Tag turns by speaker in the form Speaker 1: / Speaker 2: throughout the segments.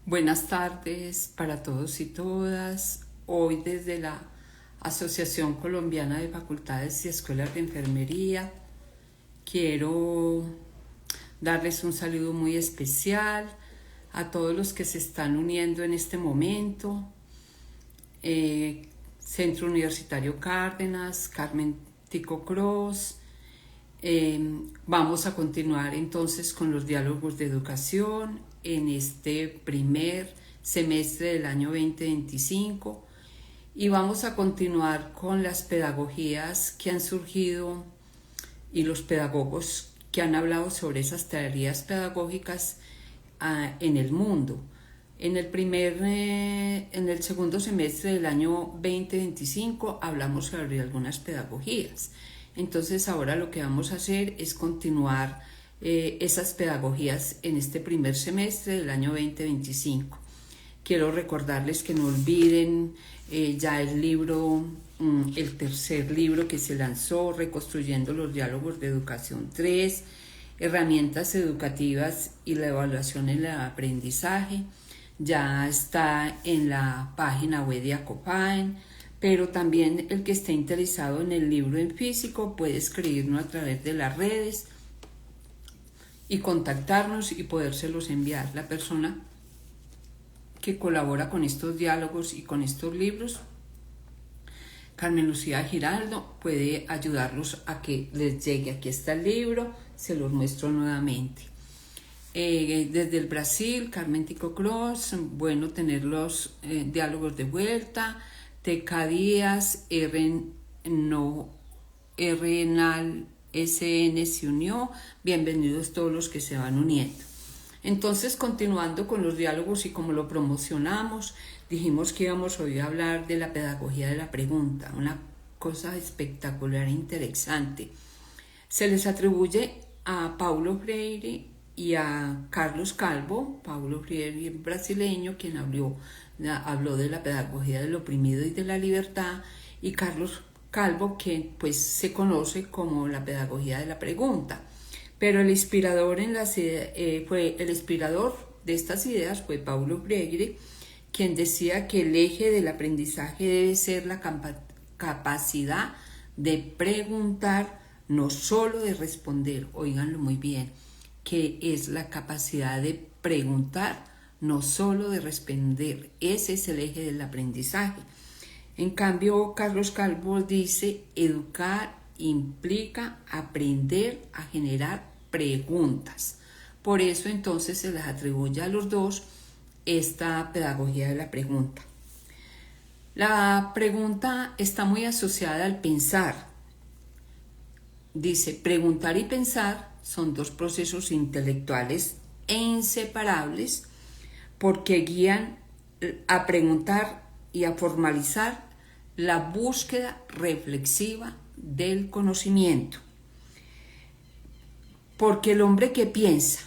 Speaker 1: Buenas tardes para todos y todas. Hoy desde la Asociación Colombiana de Facultades y Escuelas de Enfermería quiero darles un saludo muy especial a todos los que se están uniendo en este momento. Centro Universitario Cárdenas, Carmen Tico Cross. Vamos a continuar entonces con los diálogos de educación en este primer semestre del año 2025 y vamos a continuar con las pedagogías que han surgido y los pedagogos que han hablado sobre esas teorías pedagógicas en el mundo. En el segundo semestre del año 2025 hablamos sobre algunas pedagogías. Entonces ahora lo que vamos a hacer es continuar esas pedagogías en este primer semestre del año 2025. Quiero recordarles que no olviden ya el libro, el tercer libro que se lanzó, Reconstruyendo los Diálogos de Educación 3, Herramientas Educativas y la Evaluación en el Aprendizaje. Ya está en la página web de Acopaen, pero también el que esté interesado en el libro en físico puede escribirnos a través de las redes y contactarnos y podérselos enviar. La persona que colabora con estos diálogos y con estos libros, Carmen Lucía Giraldo, puede ayudarlos a que les llegue. Aquí está el libro, se los muestro nuevamente. Desde el Brasil, Carmen Tico Cross, bueno tener los diálogos de vuelta. TK Díaz, Renal SN se unió. Bienvenidos todos los que se van uniendo. Entonces, continuando con los diálogos y como lo promocionamos, dijimos que íbamos hoy a hablar de la pedagogía de la pregunta, una cosa espectacular e interesante. Se les atribuye a Paulo Freire y a Carlos Calvo. Paulo Freire, brasileño, quien habló de la pedagogía del oprimido y de la libertad, y Carlos Calvo, que pues se conoce como la pedagogía de la pregunta. Pero el inspirador de estas ideas fue Paulo Freire, quien decía que el eje del aprendizaje debe ser la capacidad de preguntar, no solo de responder. Óiganlo muy bien, que es la capacidad de preguntar, no solo de responder. Ese es el eje del aprendizaje. En cambio, Carlos Calvo dice, educar implica aprender a generar preguntas. Por eso entonces se les atribuye a los dos esta pedagogía de la pregunta. La pregunta está muy asociada al pensar. Dice, preguntar y pensar son dos procesos intelectuales e inseparables porque guían a preguntar y a formalizar la búsqueda reflexiva del conocimiento. Porque el hombre que piensa,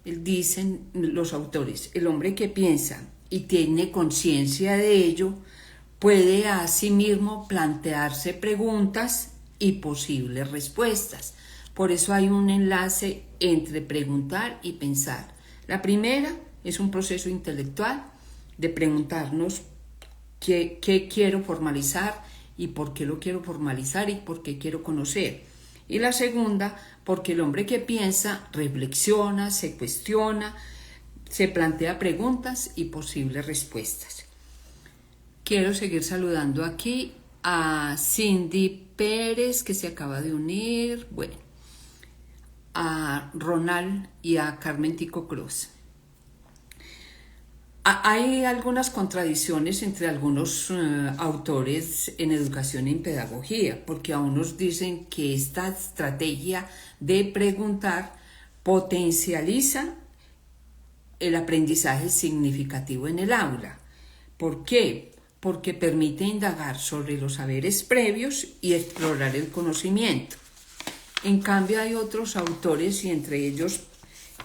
Speaker 1: dicen los autores, el hombre que piensa y tiene conciencia de ello, puede a sí mismo plantearse preguntas y posibles respuestas. Por eso hay un enlace entre preguntar y pensar. La primera es un proceso intelectual de preguntarnos qué quiero formalizar y por qué lo quiero formalizar y por qué quiero conocer. Y la segunda, porque el hombre que piensa, reflexiona, se cuestiona, se plantea preguntas y posibles respuestas. Quiero seguir saludando aquí a Cindy Pérez, que se acaba de unir, bueno, a Ronald y a Carmen Tico Cross. Hay algunas contradicciones entre algunos autores en educación y en pedagogía, porque a unos dicen que esta estrategia de preguntar potencializa el aprendizaje significativo en el aula. ¿Por qué? Porque permite indagar sobre los saberes previos y explorar el conocimiento. En cambio hay otros autores, y entre ellos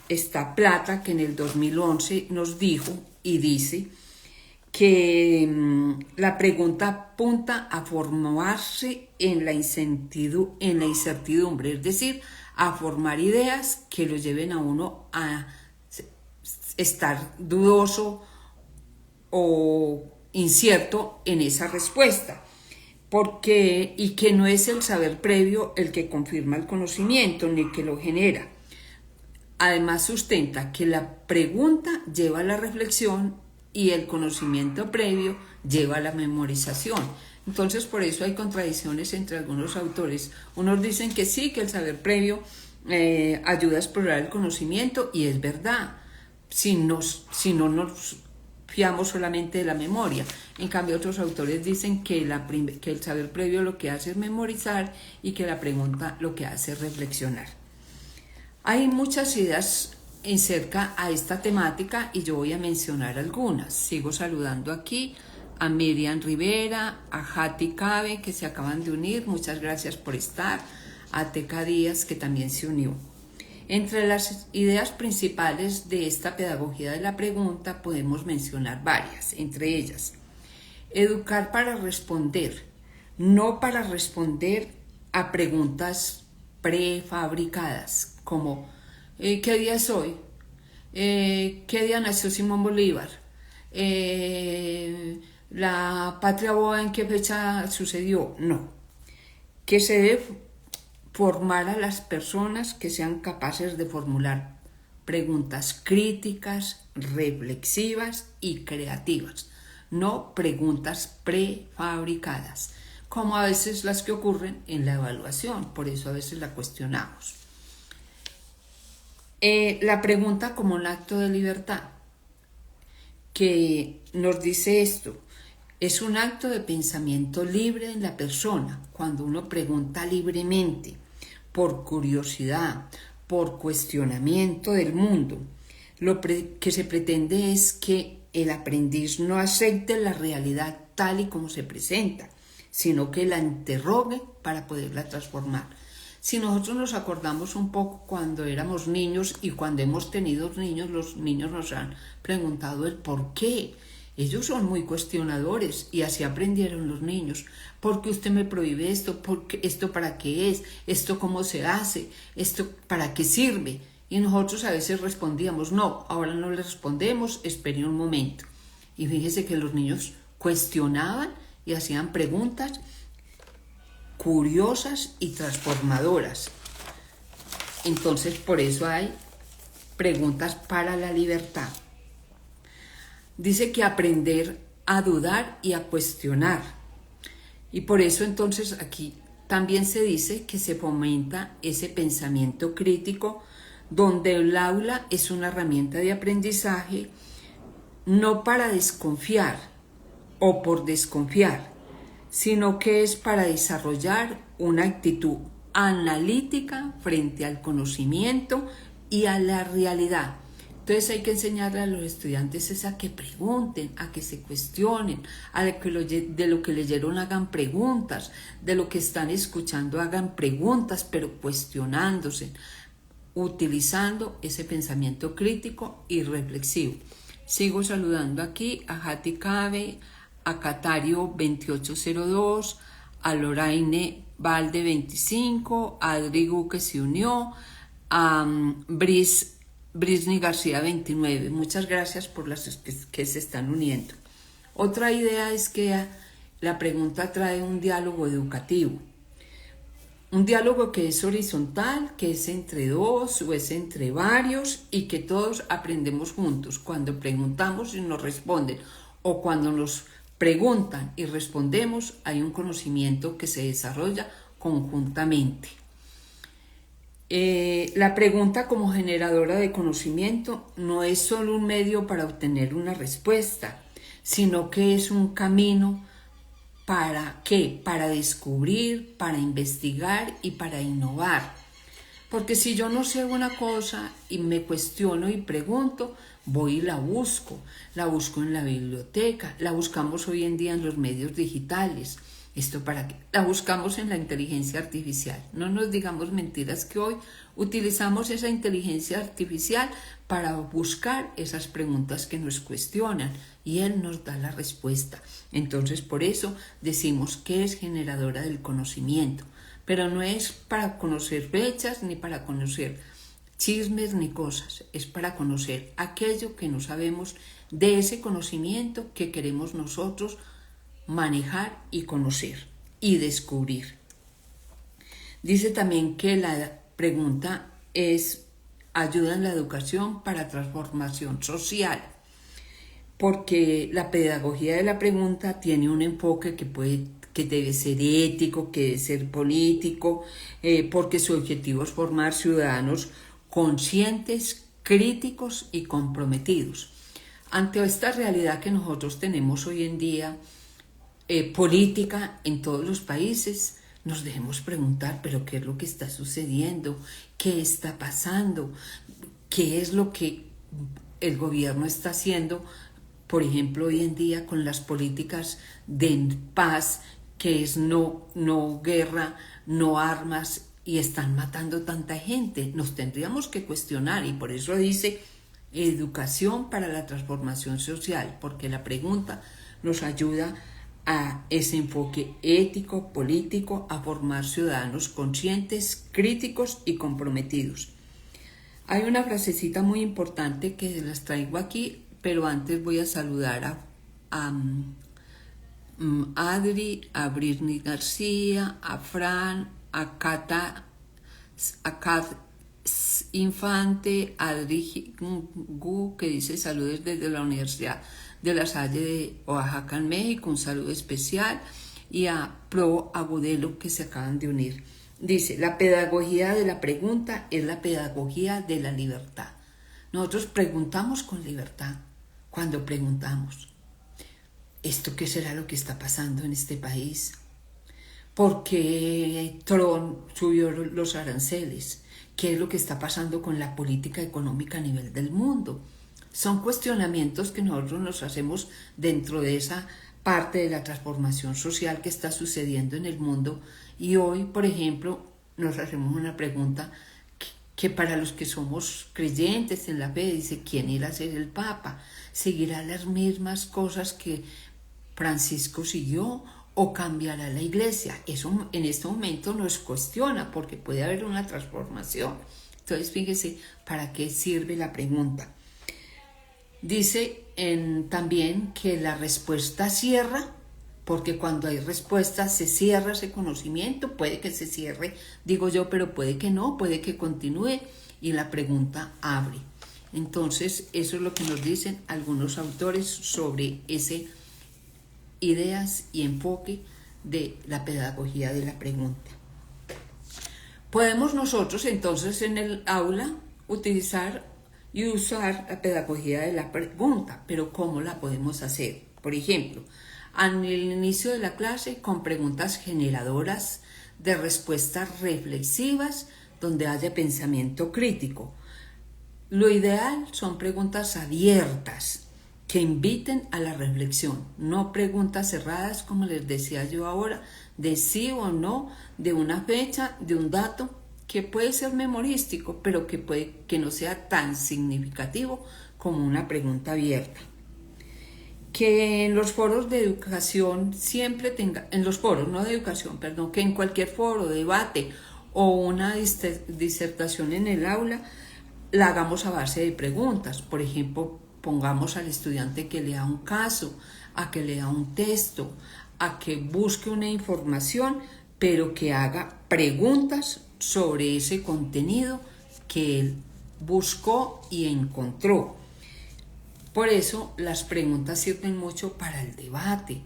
Speaker 1: está Plata, que en el 2011 nos dijo y dice que la pregunta apunta a formarse en la incertidumbre, es decir, a formar ideas que lo lleven a uno a estar dudoso o incierto en esa respuesta, y que no es el saber previo el que confirma el conocimiento ni que lo genera. Además sustenta que la pregunta lleva a la reflexión y el conocimiento previo lleva a la memorización. Entonces, por eso hay contradicciones entre algunos autores. Unos dicen que sí, que el saber previo ayuda a explorar el conocimiento, y es verdad, si no nos fiamos solamente de la memoria. En cambio, otros autores dicen que el saber previo lo que hace es memorizar y que la pregunta lo que hace es reflexionar. Hay muchas ideas acerca a esta temática y yo voy a mencionar algunas. Sigo saludando aquí a Miriam Rivera, a Hati Cabe, que se acaban de unir, muchas gracias por estar, a Teca Díaz, que también se unió. Entre las ideas principales de esta pedagogía de la pregunta podemos mencionar varias, entre ellas: educar para responder, no para responder a preguntas prefabricadas, como ¿qué día es hoy? ¿Qué día nació Simón Bolívar? ¿La patria boda en qué fecha sucedió? No. Que se debe formar a las personas que sean capaces de formular preguntas críticas, reflexivas y creativas, no preguntas prefabricadas, como a veces las que ocurren en la evaluación, por eso a veces la cuestionamos. La pregunta como un acto de libertad, que nos dice esto: es un acto de pensamiento libre en la persona, cuando uno pregunta libremente, por curiosidad, por cuestionamiento del mundo. Lo que se pretende es que el aprendiz no acepte la realidad tal y como se presenta, sino que la interrogue para poderla transformar. Si nosotros nos acordamos un poco cuando éramos niños y cuando hemos tenido niños, los niños nos han preguntado el por qué. Ellos son muy cuestionadores y así aprendieron los niños. ¿Por qué usted me prohíbe esto? ¿Por qué? ¿Esto para qué es? ¿Esto cómo se hace? ¿Esto para qué sirve? Y nosotros a veces respondíamos, no, ahora no le respondemos, espere un momento. Y fíjese que los niños cuestionaban y hacían preguntas curiosas y transformadoras. Entonces, por eso hay preguntas para la libertad. Dice que aprender a dudar y a cuestionar. Y por eso entonces aquí también se dice que se fomenta ese pensamiento crítico, donde el aula es una herramienta de aprendizaje, no para desconfiar o por desconfiar, sino que es para desarrollar una actitud analítica frente al conocimiento y a la realidad. Entonces hay que enseñarle a los estudiantes a que pregunten, a que se cuestionen, a que de lo que leyeron hagan preguntas, de lo que están escuchando hagan preguntas, pero cuestionándose, utilizando ese pensamiento crítico y reflexivo. Sigo saludando aquí a Hati Cabe, a Catario 2802, a Loraine Valde 25, a Adrigo que se unió, a Brisny García 29. Muchas gracias por las que se están uniendo. Otra idea es que la pregunta trae un diálogo educativo. Un diálogo que es horizontal, que es entre dos o es entre varios y que todos aprendemos juntos. Cuando preguntamos y nos responden, o cuando nos preguntan y respondemos, hay un conocimiento que se desarrolla conjuntamente. La pregunta como generadora de conocimiento no es solo un medio para obtener una respuesta, sino que es un camino ¿para qué? Para descubrir, para investigar y para innovar. Porque si yo no sé una cosa y me cuestiono y pregunto, voy y la busco en la biblioteca, la buscamos hoy en día en los medios digitales. ¿Esto para qué? La buscamos en la inteligencia artificial. No nos digamos mentiras que hoy utilizamos esa inteligencia artificial para buscar esas preguntas que nos cuestionan y él nos da la respuesta. Entonces, por eso decimos que es generadora del conocimiento, pero no es para conocer fechas ni para conocer chismes ni cosas, es para conocer aquello que no sabemos de ese conocimiento que queremos nosotros manejar y conocer y descubrir. Dice también que la pregunta es ayuda en la educación para transformación social, porque la pedagogía de la pregunta tiene un enfoque que debe ser ético, que debe ser político, porque su objetivo es formar ciudadanos conscientes, críticos y comprometidos. Ante esta realidad que nosotros tenemos hoy en día, política en todos los países, nos debemos preguntar, pero ¿qué es lo que está sucediendo? ¿Qué está pasando? ¿Qué es lo que el gobierno está haciendo? Por ejemplo, hoy en día con las políticas de paz, que es no guerra, no armas, y están matando tanta gente. Nos tendríamos que cuestionar, y por eso dice educación para la transformación social, porque la pregunta nos ayuda a ese enfoque ético, político, a formar ciudadanos conscientes, críticos y comprometidos. Hay una frasecita muy importante que las traigo aquí, pero antes voy a saludar a Adri, a Britney García, a Fran, a Kat Infante, a Adri Gu, que dice saludos desde la Universidad de La Salle de Oaxaca, en México, un saludo especial, y a Pro Agudelo, que se acaban de unir. Dice, la pedagogía de la pregunta es la pedagogía de la libertad. Nosotros preguntamos con libertad cuando preguntamos, ¿esto qué será lo que está pasando en este país? ¿Por qué Trump subió los aranceles? ¿Qué es lo que está pasando con la política económica a nivel del mundo? Son cuestionamientos que nosotros nos hacemos dentro de esa parte de la transformación social que está sucediendo en el mundo. Y hoy, por ejemplo, nos hacemos una pregunta que para los que somos creyentes en la fe, dice, ¿quién irá a ser el Papa? ¿Seguirá las mismas cosas que Francisco siguió o cambiará la iglesia? Eso en este momento nos cuestiona porque puede haber una transformación. Entonces, fíjese para qué sirve la pregunta. Dice también que la respuesta cierra, porque cuando hay respuesta se cierra ese conocimiento, puede que se cierre, digo yo, pero puede que no, puede que continúe, y la pregunta abre. Entonces, eso es lo que nos dicen algunos autores sobre ese ideas y enfoque de la pedagogía de la pregunta. Podemos nosotros entonces en el aula utilizar y usar la pedagogía de la pregunta, pero ¿cómo la podemos hacer? Por ejemplo, al inicio de la clase con preguntas generadoras de respuestas reflexivas donde haya pensamiento crítico. Lo ideal son preguntas abiertas que inviten a la reflexión, no preguntas cerradas como les decía yo ahora, de sí o no, de una fecha, de un dato que puede ser memorístico, pero que no sea tan significativo como una pregunta abierta. Que en los foros de educación siempre tenga, en los foros, no de educación, perdón, que en cualquier foro, debate o una disertación en el aula, la hagamos a base de preguntas. Por ejemplo, pongamos al estudiante que lea un caso, a que lea un texto, a que busque una información, pero que haga preguntas sobre ese contenido que él buscó y encontró. Por eso las preguntas sirven mucho para el debate,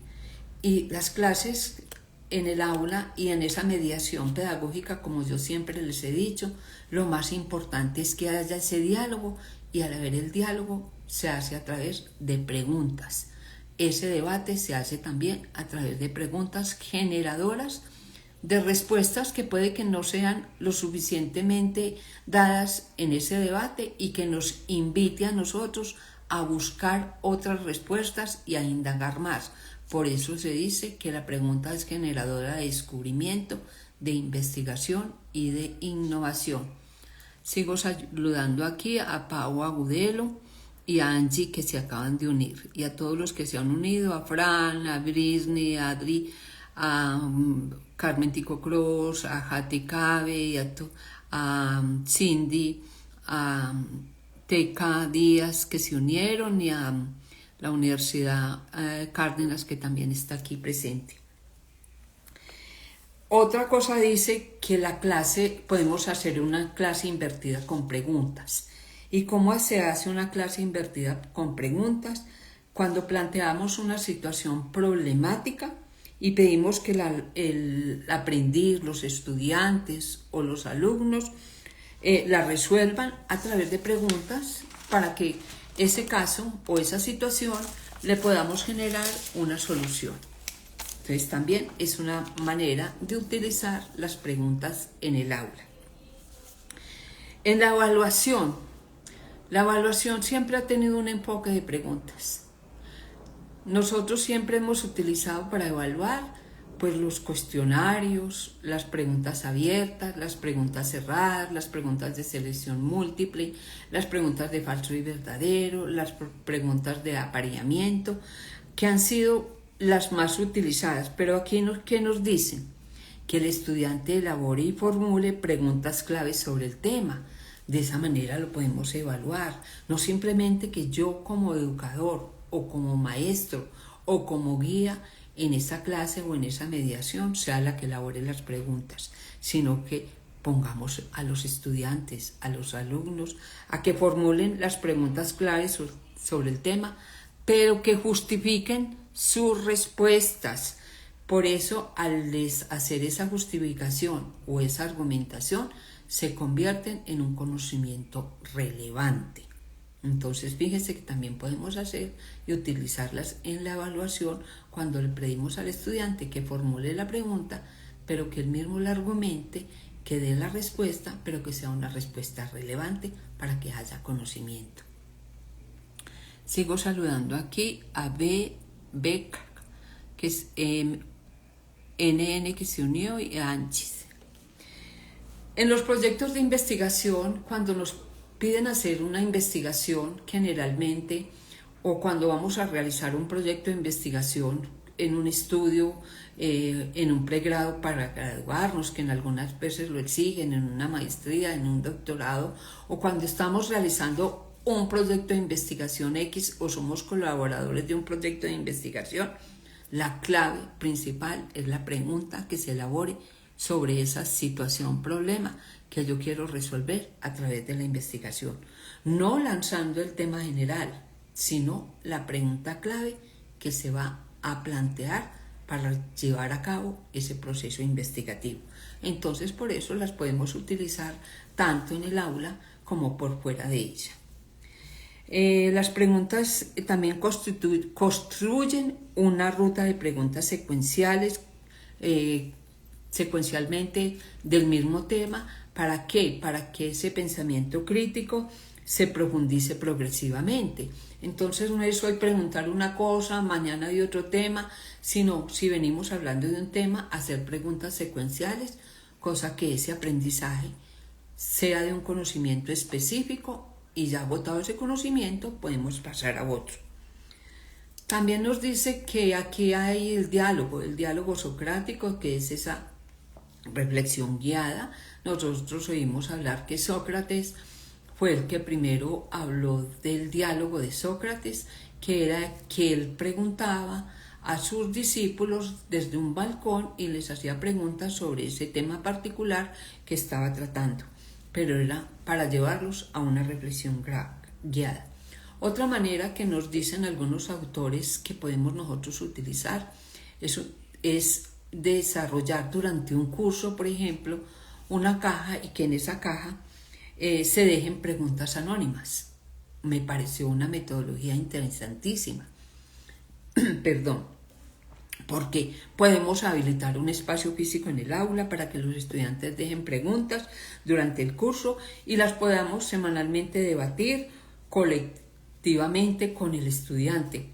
Speaker 1: y las clases en el aula y en esa mediación pedagógica, como yo siempre les he dicho, lo más importante es que haya ese diálogo, y al haber el diálogo se hace a través de preguntas. Ese debate se hace también a través de preguntas generadoras de respuestas que puede que no sean lo suficientemente dadas en ese debate y que nos invite a nosotros a buscar otras respuestas y a indagar más. Por eso se dice que la pregunta es generadora de descubrimiento, de investigación y de innovación. Sigo saludando aquí a Pau Agudelo y a Angie, que se acaban de unir, y a todos los que se han unido, a Fran, a Britney, a Adri, a Carmen Tico Cross, a Jati Cabe, y a Cindy, a Teca Díaz que se unieron y a la Universidad Cárdenas que también está aquí presente. Otra cosa dice que la clase, podemos hacer una clase invertida con preguntas. ¿Y cómo se hace una clase invertida con preguntas? Cuando planteamos una situación problemática y pedimos que el aprendiz, los estudiantes o los alumnos la resuelvan a través de preguntas para que ese caso o esa situación le podamos generar una solución. Entonces también es una manera de utilizar las preguntas en el aula. En la evaluación siempre ha tenido un enfoque de preguntas. Nosotros siempre hemos utilizado para evaluar pues los cuestionarios, las preguntas abiertas, las preguntas cerradas, las preguntas de selección múltiple, las preguntas de falso y verdadero, las preguntas de apareamiento, que han sido las más utilizadas. Pero aquí ¿qué nos dicen? Que el estudiante elabore y formule preguntas claves sobre el tema. De esa manera lo podemos evaluar, no simplemente que yo como educador o como maestro o como guía en esa clase o en esa mediación sea la que elabore las preguntas, sino que pongamos a los estudiantes, a los alumnos, a que formulen las preguntas claves sobre el tema, pero que justifiquen sus respuestas. Por eso, al hacer esa justificación o esa argumentación, se convierten en un conocimiento relevante. Entonces, fíjense que también podemos hacer y utilizarlas en la evaluación cuando le pedimos al estudiante que formule la pregunta, pero que él mismo la argumente, que dé la respuesta, pero que sea una respuesta relevante para que haya conocimiento. Sigo saludando aquí a Beck, que es NN que se unió, y a Anchis. En los proyectos de investigación, cuando nos piden hacer una investigación generalmente, o cuando vamos a realizar un proyecto de investigación en un estudio, en un pregrado para graduarnos, que en algunas veces lo exigen, en una maestría, en un doctorado, o cuando estamos realizando un proyecto de investigación X o somos colaboradores de un proyecto de investigación, la clave principal es la pregunta que se elabore sobre esa situación, problema que yo quiero resolver a través de la investigación. No lanzando el tema general, sino la pregunta clave que se va a plantear para llevar a cabo ese proceso investigativo. Entonces, por eso las podemos utilizar tanto en el aula como por fuera de ella. Las preguntas también construyen una ruta de preguntas secuenciales, secuencialmente del mismo tema. ¿Para qué? Para que ese pensamiento crítico se profundice progresivamente. Entonces no es hoy preguntar una cosa, mañana de otro tema, sino si venimos hablando de un tema, hacer preguntas secuenciales, cosa que ese aprendizaje sea de un conocimiento específico y ya agotado ese conocimiento podemos pasar a otro. También nos dice que aquí hay el diálogo socrático, que es esa reflexión guiada. Nosotros oímos hablar que Sócrates fue el que primero habló del diálogo de Sócrates, que era que él preguntaba a sus discípulos desde un balcón y les hacía preguntas sobre ese tema particular que estaba tratando, pero era para llevarlos a una reflexión guiada. Otra manera que nos dicen algunos autores que podemos nosotros utilizar es desarrollar durante un curso, por ejemplo, una caja y que en esa caja se dejen preguntas anónimas. Me pareció una metodología interesantísima. Porque podemos habilitar un espacio físico en el aula para que los estudiantes dejen preguntas durante el curso y las podamos semanalmente debatir colectivamente con el estudiante.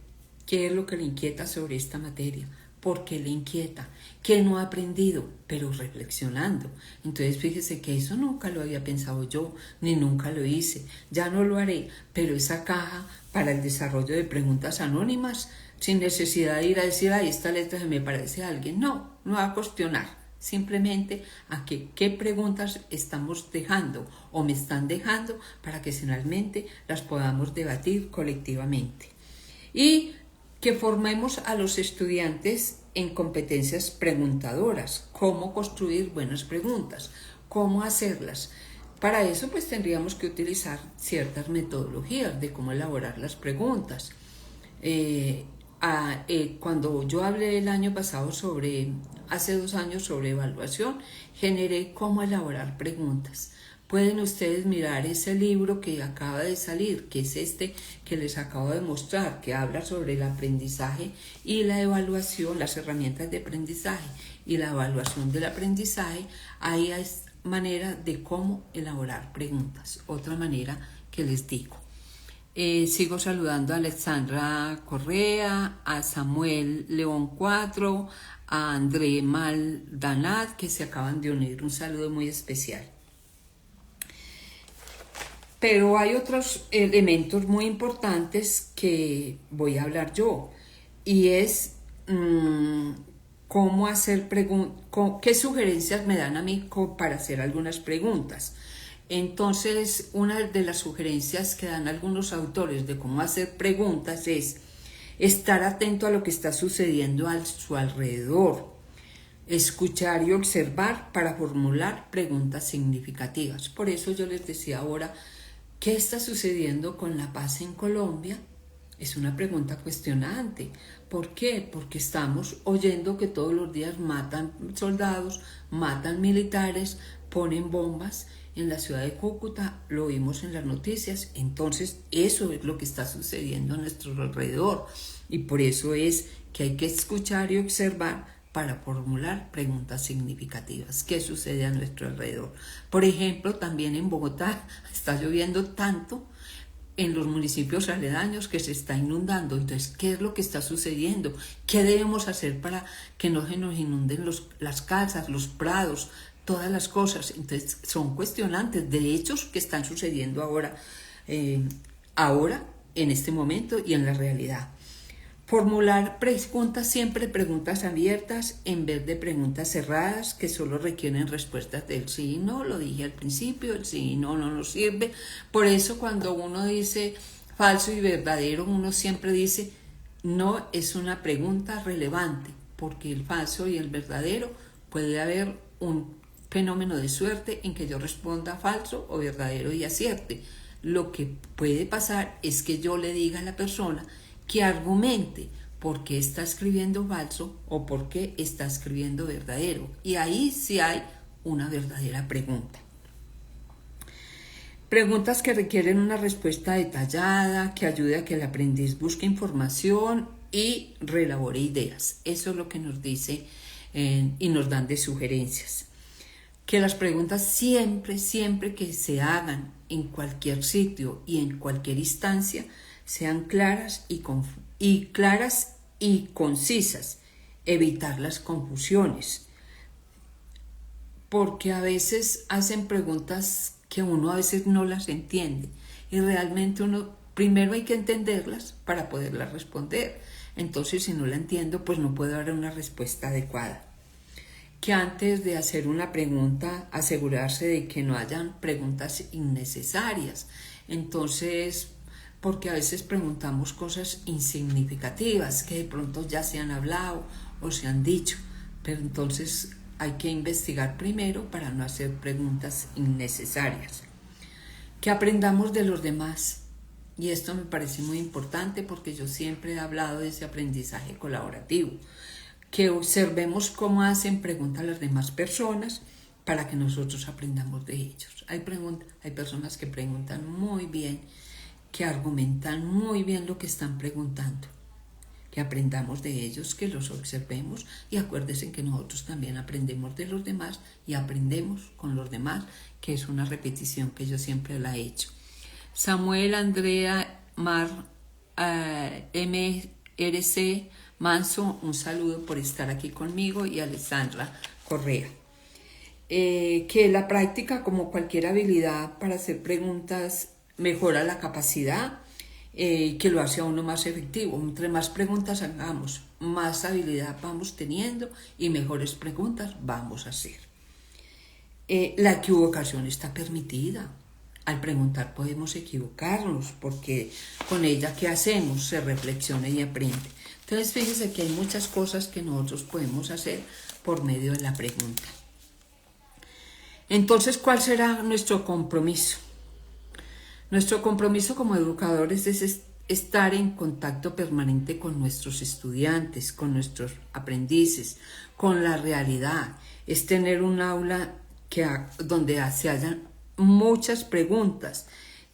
Speaker 1: ¿Qué es lo que le inquieta sobre esta materia? ¿Por qué le inquieta? ¿Qué no ha aprendido? Pero reflexionando. Entonces fíjese que eso nunca lo había pensado yo, ni nunca lo hice. Ya no lo haré, pero esa caja para el desarrollo de preguntas anónimas, sin necesidad de ir a decir, esta letra se me parece a alguien. No va a cuestionar. simplemente a qué preguntas estamos dejando o me están dejando para que finalmente las podamos debatir colectivamente. Y que formemos a los estudiantes en competencias preguntadoras, cómo construir buenas preguntas, cómo hacerlas. Para eso pues tendríamos que utilizar ciertas metodologías de cómo elaborar las preguntas. Cuando yo hablé el año pasado hace 2 años sobre evaluación, generé cómo elaborar preguntas. Pueden ustedes mirar ese libro que acaba de salir, que es este que les acabo de mostrar, que habla sobre el aprendizaje y la evaluación, las herramientas de aprendizaje y la evaluación del aprendizaje. Ahí hay manera de cómo elaborar preguntas. Otra manera que les digo. Sigo saludando a Alexandra Correa, a Samuel León 4, a André Maldanat, que se acaban de unir. Un saludo muy especial. Pero hay otros elementos muy importantes que voy a hablar yo, y es cómo hacer qué sugerencias me dan a mí para hacer algunas preguntas. Entonces, una de las sugerencias que dan algunos autores de cómo hacer preguntas es estar atento a lo que está sucediendo a su alrededor, escuchar y observar para formular preguntas significativas. Por eso yo les decía ahora, ¿qué está sucediendo con la paz en Colombia? Es una pregunta cuestionante. ¿Por qué? Porque estamos oyendo que todos los días matan soldados, matan militares, ponen bombas. En la ciudad de Cúcuta lo vimos en las noticias. Entonces eso es lo que está sucediendo a nuestro alrededor, y por eso es que hay que escuchar y observar para formular preguntas significativas. ¿Qué sucede a nuestro alrededor? Por ejemplo, también en Bogotá está lloviendo tanto, en los municipios aledaños, que se está inundando. Entonces, ¿qué es lo que está sucediendo? ¿Qué debemos hacer para que no se nos inunden las casas, los prados, todas las cosas? Entonces, son cuestionantes de hechos que están sucediendo ahora, en este momento y en la realidad. Formular preguntas, siempre preguntas abiertas en vez de preguntas cerradas que solo requieren respuestas del sí y no. Lo dije al principio, el sí y no nos sirve. Por eso cuando uno dice falso y verdadero, uno siempre dice no es una pregunta relevante, porque el falso y el verdadero puede haber un fenómeno de suerte en que yo responda falso o verdadero y acierte. Lo que puede pasar es que yo le diga a la persona que argumente por qué está escribiendo falso o por qué está escribiendo verdadero. Y ahí sí hay una verdadera pregunta. Preguntas que requieren una respuesta detallada, que ayude a que el aprendiz busque información y reelabore ideas. Eso es lo que nos dice y nos dan de sugerencias. Que las preguntas siempre que se hagan en cualquier sitio y en cualquier instancia sean claras y concisas, evitar las confusiones, porque a veces hacen preguntas que uno a veces no las entiende, y realmente uno primero hay que entenderlas para poderlas responder. Entonces, si no la entiendo, pues no puedo dar una respuesta adecuada. Que antes de hacer una pregunta, asegurarse de que no hayan preguntas innecesarias. Entonces, porque a veces preguntamos cosas insignificativas que de pronto ya se han hablado o se han dicho, pero entonces hay que investigar primero para no hacer preguntas innecesarias. Que aprendamos de los demás, y esto me parece muy importante porque yo siempre he hablado de ese aprendizaje colaborativo. Que observemos cómo hacen preguntas las demás personas para que nosotros aprendamos de ellos. Hay personas que preguntan muy bien, que argumentan muy bien lo que están preguntando. Que aprendamos de ellos, que los observemos, y acuérdense que nosotros también aprendemos de los demás y aprendemos con los demás, que es una repetición que yo siempre la he hecho. Samuel, Andrea, Mar, MRC, Manso, un saludo por estar aquí conmigo, y Alessandra Correa. Que la práctica, como cualquier habilidad para hacer preguntas, mejora la capacidad que lo hace a uno más efectivo. Entre más preguntas hagamos, más habilidad vamos teniendo y mejores preguntas vamos a hacer. La equivocación está permitida. Al preguntar podemos equivocarnos porque con ella, ¿qué hacemos? Se reflexiona y aprende. Entonces fíjese que hay muchas cosas que nosotros podemos hacer por medio de la pregunta. Entonces, ¿cuál será nuestro compromiso? Nuestro compromiso como educadores es estar en contacto permanente con nuestros estudiantes, con nuestros aprendices, con la realidad. Es tener un aula donde se hayan muchas preguntas,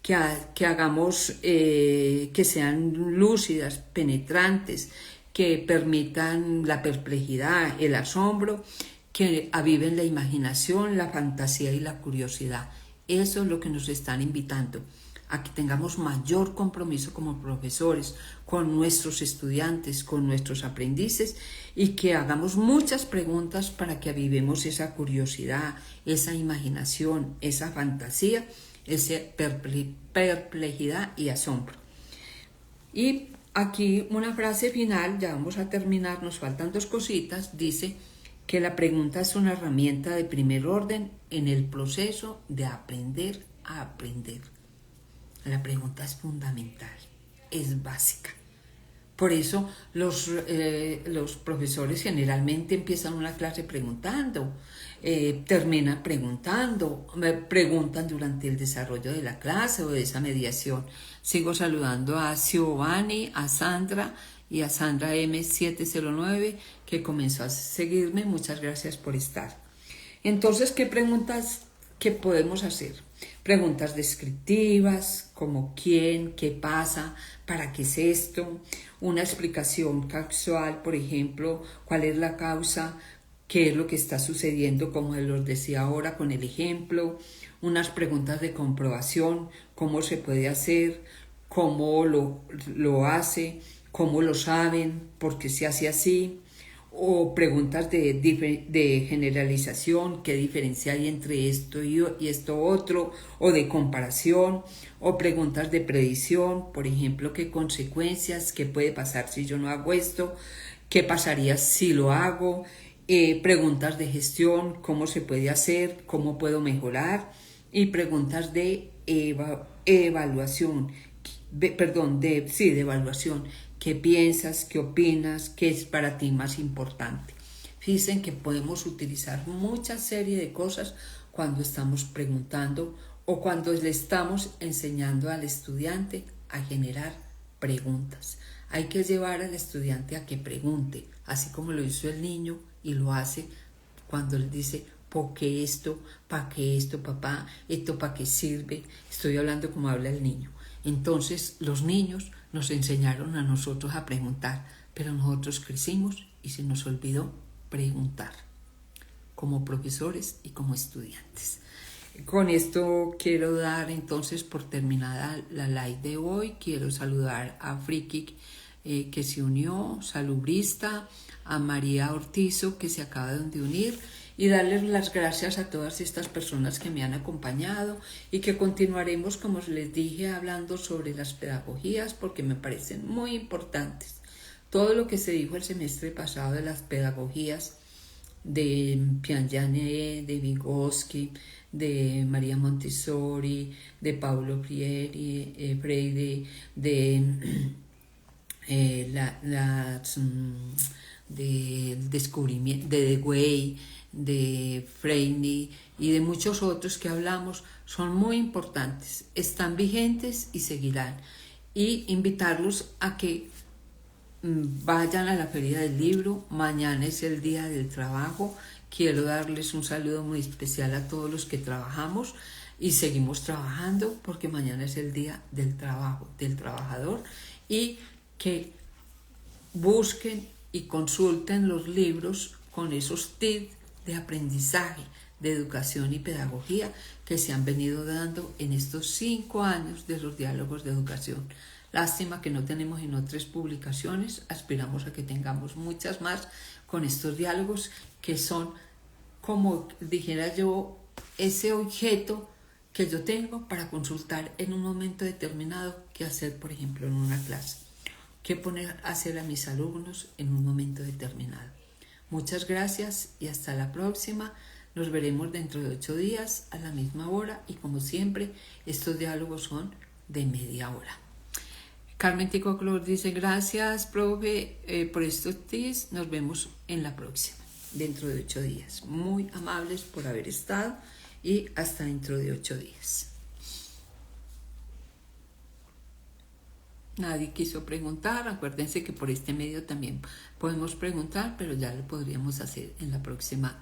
Speaker 1: que hagamos, que sean lúcidas, penetrantes, que permitan la perplejidad, el asombro, que aviven la imaginación, la fantasía y la curiosidad. Eso es lo que nos están invitando, a que tengamos mayor compromiso como profesores con nuestros estudiantes, con nuestros aprendices y que hagamos muchas preguntas para que avivemos esa curiosidad, esa imaginación, esa fantasía, esa perplejidad y asombro. Y aquí una frase final, ya vamos a terminar, nos faltan 2 cositas, dice que la pregunta es una herramienta de primer orden en el proceso de aprender a aprender. La pregunta es fundamental, es básica. Por eso los profesores generalmente empiezan una clase preguntando, terminan preguntando, preguntan durante el desarrollo de la clase o de esa mediación. Sigo saludando a Giovanni, a Sandra y a Sandra M709 que comenzó a seguirme. Muchas gracias por estar. Entonces, ¿qué preguntas que podemos hacer? Preguntas descriptivas, como quién, qué pasa, para qué es esto, una explicación causal, por ejemplo, cuál es la causa, qué es lo que está sucediendo, como les decía ahora con el ejemplo, unas preguntas de comprobación, cómo se puede hacer, cómo lo hace, cómo lo saben, por qué se hace así, o preguntas de generalización, qué diferencia hay entre esto y esto otro, o de comparación, o preguntas de predicción, por ejemplo, qué consecuencias, qué puede pasar si yo no hago esto, qué pasaría si lo hago, preguntas de gestión, cómo se puede hacer, cómo puedo mejorar, y preguntas de evaluación, de evaluación. ¿Qué piensas? ¿Qué opinas? ¿Qué es para ti más importante? Fíjense que podemos utilizar mucha serie de cosas cuando estamos preguntando o cuando le estamos enseñando al estudiante a generar preguntas. Hay que llevar al estudiante a que pregunte, así como lo hizo el niño y lo hace cuando él dice, ¿por qué esto? ¿Para qué esto, papá? ¿Esto para qué sirve? Estoy hablando como habla el niño. Entonces los niños nos enseñaron a nosotros a preguntar, pero nosotros crecimos y se nos olvidó preguntar como profesores y como estudiantes. Con esto quiero dar entonces por terminada la live de hoy. Quiero saludar a Friki que se unió, Salubrista, a María Ortizo que se acaba de unir, y darles las gracias a todas estas personas que me han acompañado y que continuaremos, como les dije, hablando sobre las pedagogías porque me parecen muy importantes. Todo lo que se dijo el semestre pasado de las pedagogías de Piaget, de Vygotsky, de María Montessori, de Paulo Freire, del descubrimiento de Dewey, de Freire y de muchos otros que hablamos, son muy importantes, están vigentes y seguirán. Y invitarlos a que vayan a la Feria del Libro. Mañana es el Día del Trabajo. Quiero darles un saludo muy especial a todos los que trabajamos y seguimos trabajando, porque mañana es el Día del Trabajo, del Trabajador, y que busquen y consulten los libros con esos tips de aprendizaje, de educación y pedagogía que se han venido dando en estos 5 años de los diálogos de educación. Lástima que no tenemos en otras publicaciones, aspiramos a que tengamos muchas más con estos diálogos que son, como dijera yo, ese objeto que yo tengo para consultar en un momento determinado qué hacer, por ejemplo, en una clase, qué poner a hacer a mis alumnos en un momento determinado. Muchas gracias y hasta la próxima. Nos veremos dentro de 8 días a la misma hora y como siempre estos diálogos son de media hora. Carmen Tico Clor dice gracias, profe, por estos tips. Nos vemos en la próxima, dentro de 8 días. Muy amables por haber estado y hasta dentro de 8 días. Nadie quiso preguntar. Acuérdense que por este medio también podemos preguntar, pero ya lo podríamos hacer en la próxima